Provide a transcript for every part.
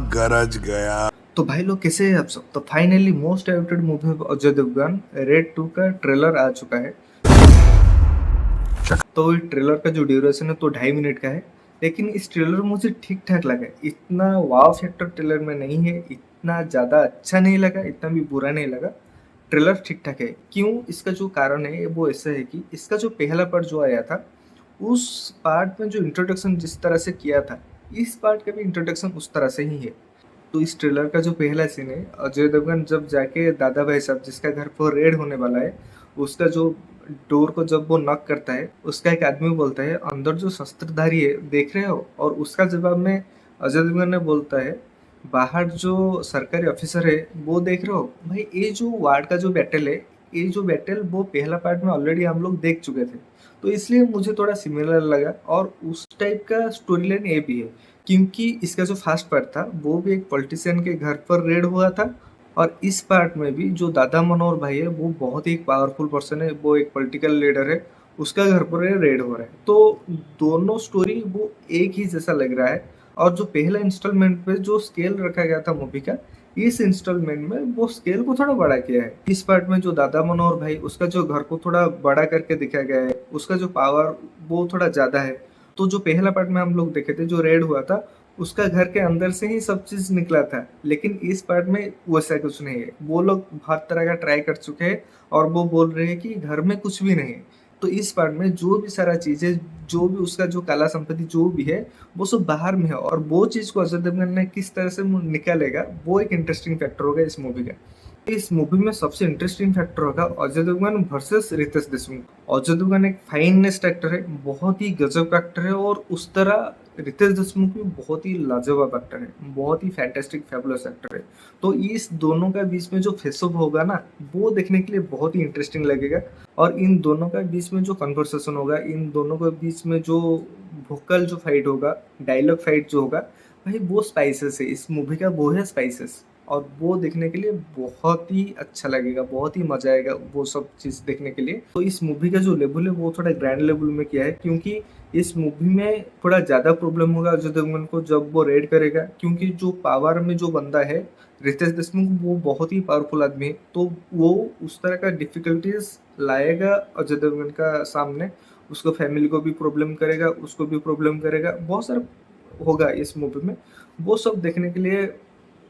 गरज गया। तो भाई लोग कैसे हैं आप सब। तो finally most awaited movie of Ajay Devgn Raid 2 का ट्रेलर आ चुका है। तो इस ट्रेलर का जो ड्यूरेशन है तो 2.5 मिनट का है, लेकिन इस ट्रेलर में मुझे ठीक ठाक लगा। इतना वाव फैक्टर ट्रेलर में नहीं है, इतना ज़्यादा अच्छा नहीं लगा, इतना भी बुरा नहीं लगा। ट्रेलर ठीक ठाक है। क्यों? इसका जो कारण है वो ऐसा है कि इसका जो पहला पार्ट जो आया था, उस पार्ट में जो इंट्रोडक्शन जिस तरह से किया था, इस पार्ट का भी इंट्रोडक्शन उस तरह से ही है। तो इस ट्रेलर का जो पहला सीन है, अजय देवगन जब जाके दादा भाई साहब जिसका घर पर रेड होने वाला है, उसका जो डोर को जब वो नॉक करता है, उसका एक आदमी बोलता है अंदर जो शस्त्रधारी है देख रहे हो, और उसका जवाब में अजय देवगन ने बोलता है बाहर जो सरकारी ऑफिसर है वो देख रहे हो। भाई ये जो वार्ड का जो बैटल है, ये जो बैटल वो पहला पार्ट में ऑलरेडी हम लोग देख चुके थे, तो इसलिए मुझे थोड़ा सिमिलर लगा। और उस टाइप का स्टोरी लाइन ये भी है, क्योंकि इसका जो फर्स्ट पार्ट था वो भी एक पॉलिटिशियन के घर पर रेड हुआ था, और इस पार्ट में भी जो दादा मनोहर भाई है वो बहुत ही पावरफुल पर्सन है, वो एक पॉलिटिकल लीडर है, उसका घर पर रेड हो रहा है। तो दोनों स्टोरी वो एक ही जैसा लग रहा है। और जो पहला इंस्टॉलमेंट पे जो स्केल रखा गया था मूवी का, इस इंस्टॉलमेंट में वो स्केल को थोड़ा बड़ा किया है। इस पार्ट में जो दादा मनोहर भाई उसका जो घर को थोड़ा बड़ा करके दिखाया गया है, उसका जो पावर वो थोड़ा ज्यादा है। तो जो पहला पार्ट में हम लोग देखे थे जो रेड हुआ था, उसका घर के अंदर से ही सब चीज निकला था, लेकिन इस पार्ट में वैसा कुछ नहीं है। वो लोग हर तरह का ट्राई कर चुके हैं और वो बोल रहे हैं कि घर में कुछ भी नहीं है। तो इस पार्ट में जो भी सारा चीजें, जो भी उसका जो काला संपत्ति जो भी है, वो सब बाहर में है, और वो चीज को अजय देवगन ने किस तरह से निकालेगा वो एक इंटरेस्टिंग फैक्टर होगा इस मूवी का। इस मूवी में सबसे इंटरेस्टिंग फैक्टर होगा अजय देवगन वर्सेस रितेश देशमुख। अजय देवगन एक फाइनेस्ट एक्टर है, बहुत ही गजब का एक्टर है, और उस तरह रितेश देशमुख भी बहुत ही लाजवाब एक्टर है, बहुत ही फैंटास्टिक फैबुलस एक्टर है। तो इस दोनों का बीच में जो फेसअप होगा ना, वो देखने के लिए बहुत ही इंटरेस्टिंग लगेगा। और इन दोनों का बीच में जो कन्वर्सेशन होगा, इन दोनों के बीच में जो वोकल जो फाइट होगा, डायलॉग फाइट जो होगा, भाई वो स्पाइसेस है इस मूवी का, वो है स्पाइसेस। और वो देखने के लिए बहुत ही अच्छा लगेगा, बहुत ही मजा आएगा वो सब चीज़ देखने के लिए। तो इस मूवी का जो लेवल है वो थोड़ा ग्रैंड लेवल में किया है, क्योंकि इस मूवी में थोड़ा ज़्यादा प्रॉब्लम होगा अजय देवगन को जब वो रेड करेगा, क्योंकि जो पावर में जो बंदा है रितेश देशमुख, वो बहुत ही पावरफुल आदमी है। तो वो उस तरह का डिफिकल्टीज लाएगा अजय देवगन का सामने, उसको फैमिली को भी प्रॉब्लम करेगा, उसको भी प्रॉब्लम करेगा, बहुत सारा होगा इस मूवी में। वो सब देखने के लिए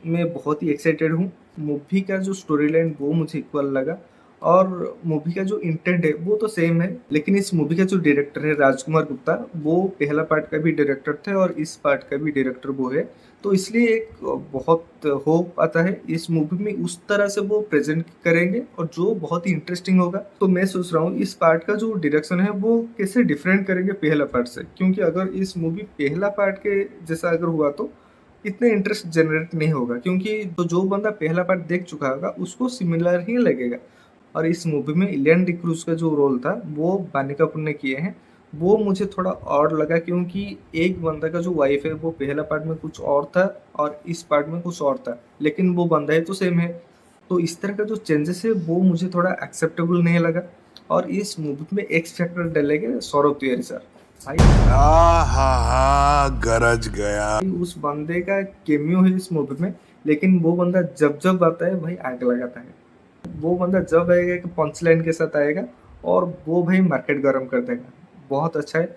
मैं बहुत ही एक्साइटेड हूँ। मूवी का जो स्टोरी लाइन वो मुझे इक्वल लगा, और मूवी का जो इंटेंट है वो तो सेम है, लेकिन इस मूवी का जो डायरेक्टर है राजकुमार गुप्ता, वो पहला पार्ट का भी डायरेक्टर थे और इस पार्ट का भी डायरेक्टर वो है। तो इसलिए एक बहुत होप आता है इस मूवी में, उस तरह से वो प्रेजेंट करेंगे और जो बहुत ही इंटरेस्टिंग होगा। तो मैं सोच रहा हूँ इस पार्ट का जो डायरेक्शन है वो कैसे डिफरेंट करेंगे पहला पार्ट से, क्योंकि अगर इस मूवी पहला पार्ट के जैसा अगर हुआ तो इतने इंटरेस्ट जनरेट नहीं होगा, क्योंकि तो जो बंदा पहला पार्ट देख चुका होगा उसको सिमिलर ही लगेगा। और इस मूवी में इलियन डिक्रूज का जो रोल था वो बानी कपूर ने किए हैं, वो मुझे थोड़ा और लगा, क्योंकि एक बंदा का जो वाइफ है वो पहला पार्ट में कुछ और था और इस पार्ट में कुछ और था, लेकिन वो बंदा है तो सेम है। तो इस तरह का जो चेंजेस है वो मुझे थोड़ा एक्सेप्टेबल नहीं लगा। और इस मूवी में एक्स फैक्टर डालेंगे सौरभ तिवारी सर। भाई गरज गया। उस बंदे का केमियो है इस मूवी में, लेकिन वो बंदा जब जब आता है भाई आग लगाता है। वो बंदा जब आएगा कि पंच लाइन के साथ आएगा, और वो भाई मार्केट गर्म कर देगा। बहुत अच्छा है।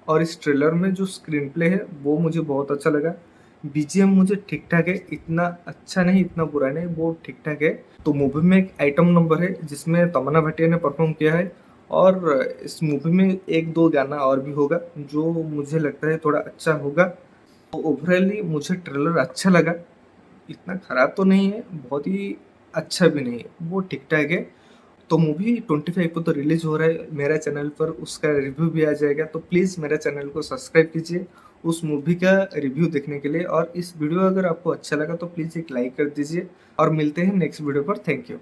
और इस ट्रेलर में जो स्क्रीन प्ले है वो मुझे बहुत अच्छा लगा। बीजीएम मुझे ठीक ठाक है, इतना अच्छा नहीं इतना बुरा नहीं, वो ठीक ठाक है। तो मूवी में एक आइटम नंबर है जिसमें तमन्ना भाटिया ने परफॉर्म किया है, और इस मूवी में एक दो गाना और भी होगा जो मुझे लगता है थोड़ा अच्छा होगा। तो ओवरऑली मुझे ट्रेलर अच्छा लगा, इतना खराब तो नहीं है, बहुत ही अच्छा भी नहीं है, वो ठीक ठाक है। तो मूवी 25 को तो रिलीज हो रहा है, मेरा चैनल पर उसका रिव्यू भी आ जाएगा, तो प्लीज़ मेरा चैनल को सब्सक्राइब कीजिए उस मूवी का रिव्यू देखने के लिए। और इस वीडियो अगर आपको अच्छा लगा तो प्लीज़ एक लाइक कर दीजिए, और मिलते हैं नेक्स्ट वीडियो पर। Thank you.